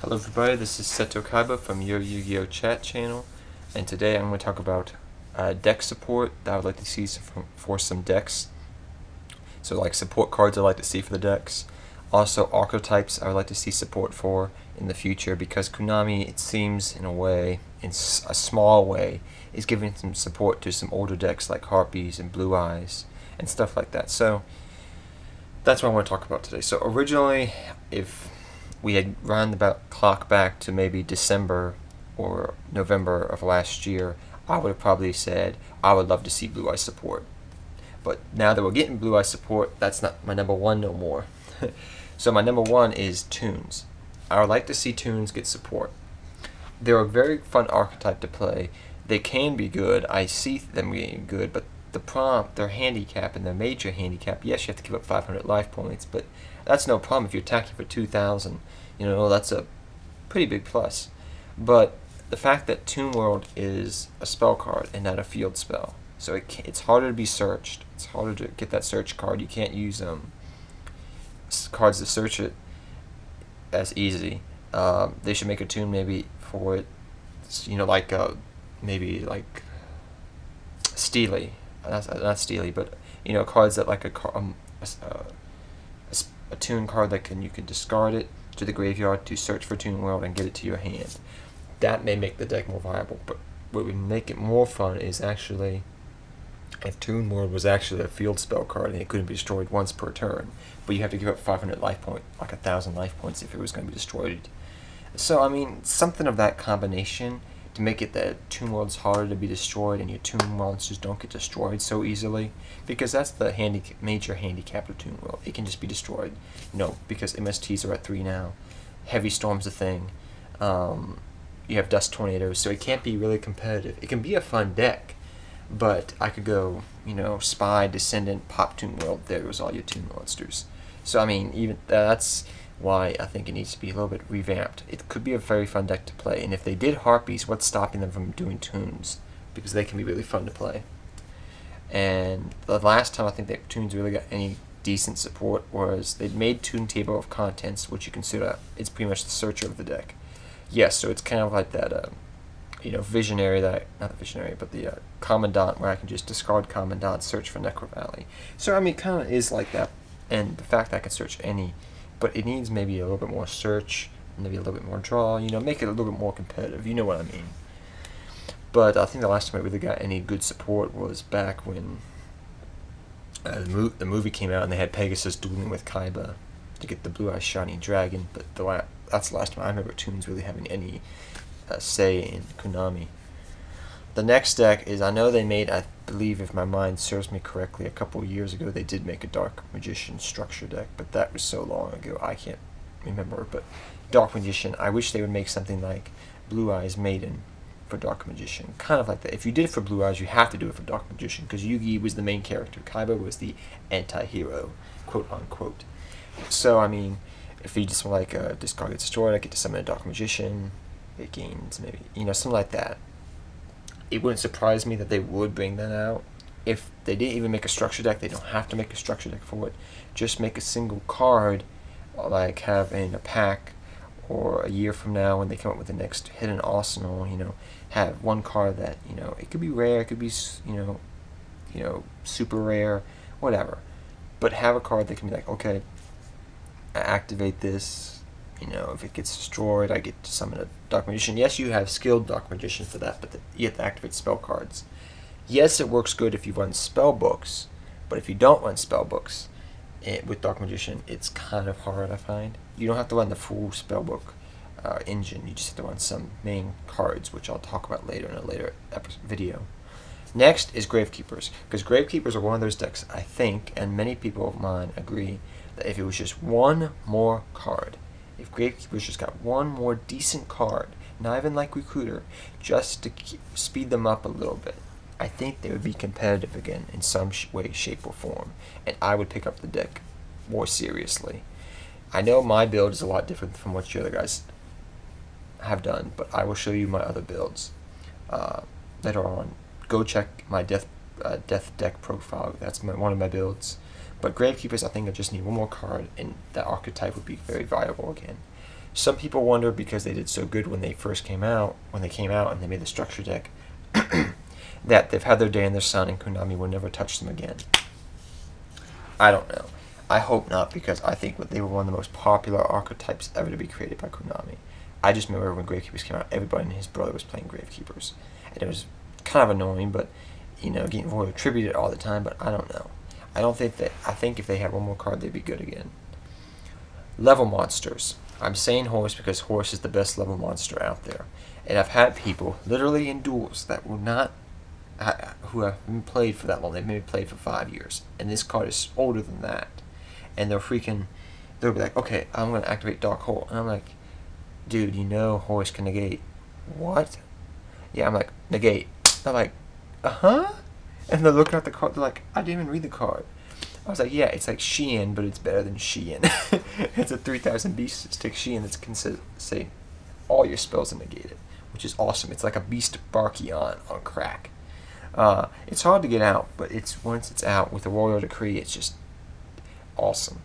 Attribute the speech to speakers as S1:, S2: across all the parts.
S1: Hello everybody, this is Seto Kaiba from your Yu-Gi-Oh! Chat channel, and today I'm going to talk about deck support that I would like to see for some decks. So like support cards I'd like to see for the decks. Also archetypes I would like to see support for in the future, because Konami, it seems in a way, in a small way, is giving some support to some older decks like Harpies and Blue Eyes and stuff like that. So that's what I want to talk about today. So originally, if we had run the clock back to maybe December or November of last year, I would have probably said I would love to see Blue Eye support. But now that we're getting Blue Eye support, that's not my number one no more. So my number one is Toons. I would like to see Toons get support. They're a very fun archetype to play. They can be good. I see them being good, but their handicap and their major handicap, yes, you have to give up 500 life points, but that's no problem if you're attacking for 2,000. That's a pretty big plus. But the fact that Toon World is a spell card and not a field spell, so it's harder to be searched. It's harder to get that search card. You can't use cards to search it as easy. They should make a Toon maybe for it, maybe like Steely. Not Steely, but cards that like a Toon card that you can discard it to the graveyard to search for Toon World and get it to your hand. That may make the deck more viable, but what would make it more fun is actually if Toon World was actually a field spell card and it couldn't be destroyed once per turn, but you have to give up 500 life points, like 1,000 life points if it was going to be destroyed. So I mean, something of that combination to make it that Toon World's harder to be destroyed and your Toon monsters don't get destroyed so easily, because that's the major handicap of Toon World. It can just be destroyed, because MSTs are at 3 now. Heavy Storm's a thing. You have Dust Tornadoes, so it can't be really competitive. It can be a fun deck, but I could go, Spy, Descendant, pop Toon World, there was all your Toon monsters. So I mean, even that's why I think it needs to be a little bit revamped. It could be a very fun deck to play, and if they did Harpies, what's stopping them from doing Toons? Because they can be really fun to play. And the last time I think that Toons really got any decent support was they made Toon Table of Contents, which you consider it's pretty much the searcher of the deck. Yes, so it's kind of like that, Visionary, not the Visionary, but the Commandant, where I can just discard Commandant, search for Necro Valley. So I mean, it kind of is like that, and the fact that I can search any, but it needs maybe a little bit more search, maybe a little bit more draw, make it a little bit more competitive, you know what I mean. But I think the last time I really got any good support was back when the movie came out and they had Pegasus dueling with Kaiba to get the Blue Eyes Shiny Dragon, but that's the last time I remember Toons really having any say in Konami. The next deck is, I know they made, I believe if my mind serves me correctly, a couple years ago they did make a Dark Magician structure deck, but that was so long ago I can't remember. But Dark Magician, I wish they would make something like Blue Eyes Maiden for Dark Magician, kind of like that. If you did it for Blue Eyes, you have to do it for Dark Magician, because Yugi was the main character, Kaiba was the anti-hero, quote unquote. So I mean, if you just want discard gets destroyed, I get to summon a Dark Magician, it gains maybe, something like that. It wouldn't surprise me that they would bring that out. If they didn't even make a structure deck, they don't have to make a structure deck for it. Just make a single card, like have in a pack, or a year from now when they come up with the next hidden arsenal, have one card that, it could be rare, it could be, super rare, whatever. But have a card that can be like, okay, I activate this, if it gets destroyed, I get to summon a Dark Magician. Yes, you have skilled Dark Magician for that, but you have to activate spell cards. Yes, it works good if you run spell books, but if you don't run spell books with Dark Magician, it's kind of hard, I find. You don't have to run the full spell book engine, you just have to run some main cards, which I'll talk about later in a later video. Next is Gravekeepers, because Gravekeepers are one of those decks, I think, and many people of mine agree, that if it was just one more card, if Gravekeepers just got one more decent card, not even like Recruiter, just to speed them up a little bit, I think they would be competitive again in some way, shape, or form, and I would pick up the deck more seriously. I know my build is a lot different from what you other guys have done, but I will show you my other builds later on. Go check my death deck profile. That's one of my builds. But Gravekeepers, I think I just need one more card, and that archetype would be very viable again. Some people wonder because they did so good when they first came out, and they made the structure deck, that they've had their day in the sun and Konami will never touch them again. I don't know. I hope not, because I think they were one of the most popular archetypes ever to be created by Konami. I just remember when Gravekeepers came out, everybody and his brother was playing Gravekeepers. And it was kind of annoying, but, getting Royal attributed all the time, but I don't know. I think if they had one more card, they'd be good again. Level monsters. I'm saying horse because horse is the best level monster out there. And I've had people, literally in duels, that will not, who have been played for that long. They've maybe played for 5 years. And this card is older than that. And they'll be like, okay, I'm going to activate Dark Hole. And I'm like, dude, horse can negate. What? Yeah, I'm like, negate. They're like, uh-huh? And they're looking at the card, they're like, I didn't even read the card. I was like, yeah, it's like Shein, but it's better than Shein. It's a 3000 beast stick Shein that's considered, say, all your spells are negated, which is awesome. It's like a Beast Barkion on crack. It's hard to get out, but once it's out with the Royal Decree, it's just awesome.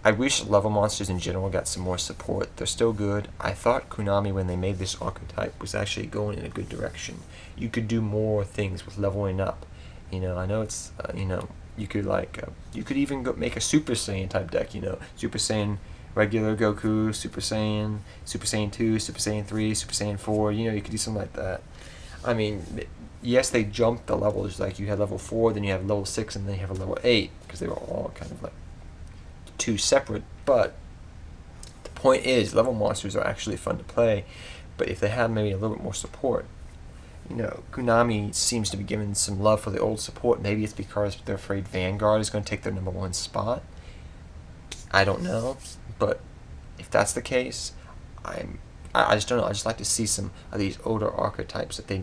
S1: I wish level monsters in general got some more support. They're still good. I thought Konami, when they made this archetype, was actually going in a good direction. You could do more things with leveling up. I know it's, you could even make a Super Saiyan type deck, Super Saiyan regular Goku, Super Saiyan 2, Super Saiyan 3, Super Saiyan 4, you could do something like that. I mean, yes, they jumped the levels, like you had level 4, then you have level 6, and then you have a level 8, because they were all kind of like two separate, but the point is, level monsters are actually fun to play, but if they had maybe a little bit more support, Konami seems to be giving some love for the old support. Maybe it's because they're afraid Vanguard is going to take their #1 spot. I don't know, but if that's the case, I just don't know. I just like to see some of these older archetypes that they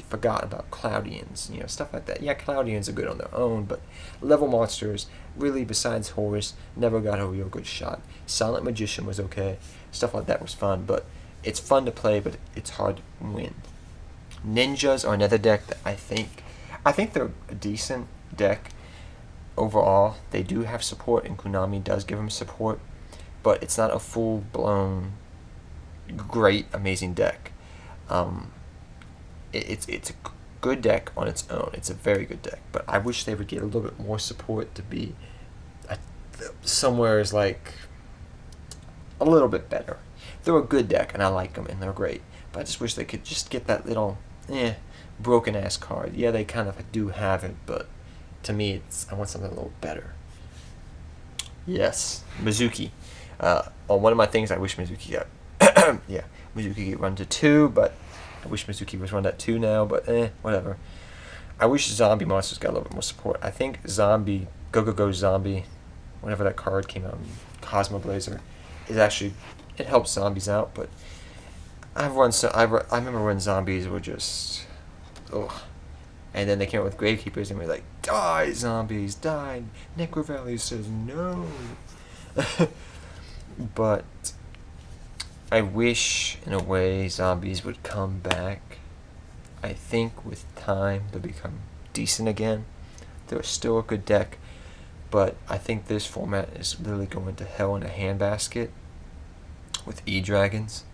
S1: forgot about. Cloudians, stuff like that. Yeah, Cloudians are good on their own, but level monsters, really, besides Horus, never got a real good shot. Silent Magician was okay. Stuff like that was fun, but it's fun to play, but it's hard to win. Ninjas are another deck that I think they're a decent deck overall. They do have support, and Konami does give them support, but it's not a full-blown, great, amazing deck. It's a good deck on its own. It's a very good deck, but I wish they would get a little bit more support to be somewhere is like a little bit better. They're a good deck, and I like them, and they're great, but I just wish they could just get that little broken ass card. Yeah, they kind of do have it, but to me, I want something a little better. Yes, Mizuki. One of my things I wish Mizuki got. Yeah, Mizuki get run to 2, but I wish Mizuki was run at 2 now, but whatever. I wish zombie monsters got a little bit more support. I think Zombie, Go Zombie, whenever that card came out, Cosmo Blazer, is actually, it helps zombies out, but I remember when zombies were just, ugh. And then they came out with Gravekeepers, and we're like, die, zombies, die. Necro Valley says no. But I wish, in a way, zombies would come back. I think with time they'll become decent again. They're still a good deck, but I think this format is literally going to hell in a handbasket with E-Dragons.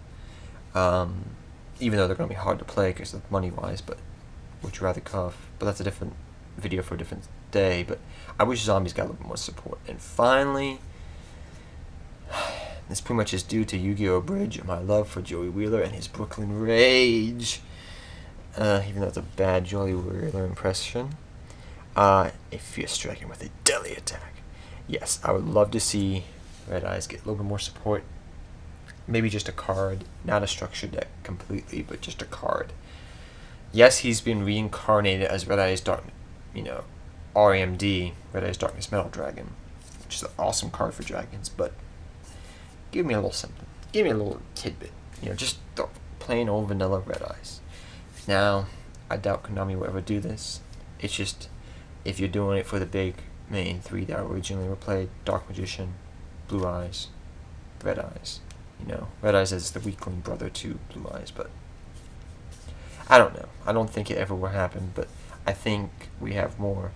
S1: Even though they're going to be hard to play because of money-wise, but would you rather cuff? But that's a different video for a different day. But I wish zombies got a little bit more support. And finally, this pretty much is due to Yu-Gi-Oh! Bridge and my love for Joey Wheeler and his Brooklyn Rage. Even though it's a bad Joey Wheeler impression. If you're striking with a deadly attack. Yes, I would love to see Red Eyes get a little bit more support. Maybe just a card, not a structured deck completely, but just a card. Yes, he's been reincarnated as Red Eyes Dark, RMD, Red Eyes Darkness Metal Dragon, which is an awesome card for dragons, but give me a little something. Give me a little tidbit. Just the plain old vanilla Red Eyes. Now, I doubt Konami will ever do this. It's just, if you're doing it for the big main 3 that originally were played, Dark Magician, Blue Eyes, Red Eyes. Red Eyes is the weakling brother to Blue Eyes, but I don't know. I don't think it ever will happen, but I think we have more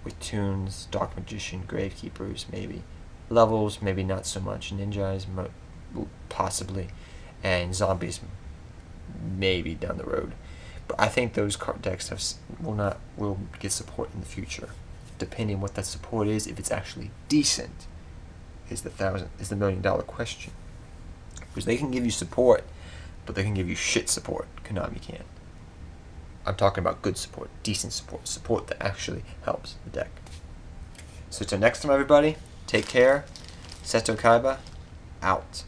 S1: with Toons, Dark Magician, Gravekeepers, maybe. Levels, maybe not so much. Ninjas, possibly, and zombies maybe down the road. But I think those card decks will get support in the future, depending on what that support is. If it's actually decent, is the $1 million question. Because they can give you support, but they can give you shit support. Konami can't. I'm talking about good support, decent support, support that actually helps the deck. So till next time, everybody, take care. Seto Kaiba, out.